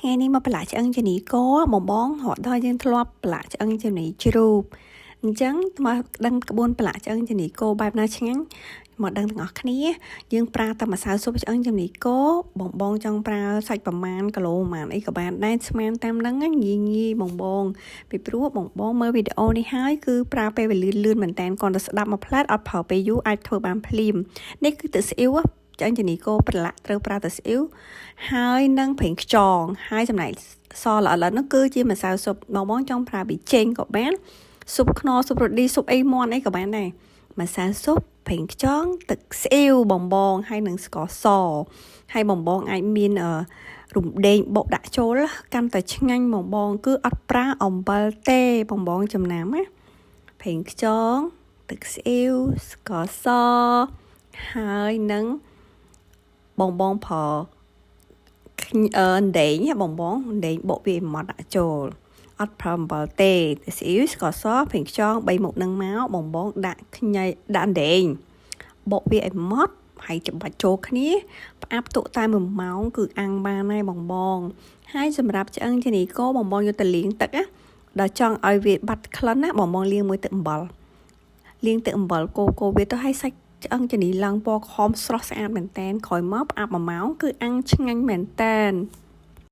ថ្ងៃនេះមកប្រឡាក់ឆ្អឹងជំនីកបងរត់ដល់យើងធ្លាប់ប្រឡាក់ឆ្អឹងជំនីជ្រូកអញ្ចឹងមកដឹងក្បួនប្រឡាក់ឆ្អឹងជំនីកបែបណាឆ្ងាញ់មកដឹងទាំងអស់គ្នាយើងប្រើតែម្សៅស៊ុបឆ្អឹងជំនីកបងចង់ប្រើសាច់ប្រមាណគីឡូប្រមាណអីក៏បានដែរស្មានតាមហ្នឹងងាយបងពីព្រោះបងមើលវីដេអូនេះហើយគឺប្រើពេលវេលាលឿនមែនតើគ្រាន់តែស្ដាប់មួយផ្លែតអត់ប្រើពេលយូរអាចធ្វើបានភ្លាមនេះគឺទឹកស្អ៊ីវឆ្អឹងជំនីកប្រឡាក់ត្រូវប្រើទឹកស្អ៊ីវហើយនឹងប្រេងខ្យងហើយចំណែកសល្អនោះគឺជាម្សៅស៊ុបបងចង់ប្រើពីចេងក៏បានស៊ុបខ្នុរស៊ុបរ៉ូឌីស៊ុបអីមាន់អីក៏បានដែរម្សៅស៊ុបប្រេងខ្យងទឹកស្អ៊ីវបងហើយនឹងស្ករសហើយបងអាចមានរំដេងបុកដាក់ចូលកាន់តែឆ្ងាញ់បងគឺអត់ប្រើអំបិលទេបងចំណាំណាប្រេងខ្យងទឹកស្អ៊ីវស្ករសហើយនឹងបងប្រើដេងបងដេងបុកវាម៉ត់ដាក់ចូលអត់ប្រើអំបិលទេស្អ៊ីវស្ករសប្រេងខ្យង3មុខនឹងមកបងដាក់ខ្ញីដាក់ដេងបុកវាឲ្យម៉ត់ហើយចំបាច់ចូលគ្នាផ្អាប់ទុកតែ1ម៉ោងគឺអាំងបានហើយបងហើយសម្រាប់ឆ្អឹងជំនីកបងយកទៅលាងទឹកណាដល់ចង់ឲ្យវាបាត់ក្លិនណាបងលាងមួយទឹកអំបិលលាងទឹកអំបិលកូវាទៅឲ្យសាច់ឆ្អឹងជំនីឡើងពណ៌ខំស្រស់ស្អាតមែនតើក្រោយមកផ្អាប់1ម៉ោងគឺអាំងឆ្ងាញ់មែនតើ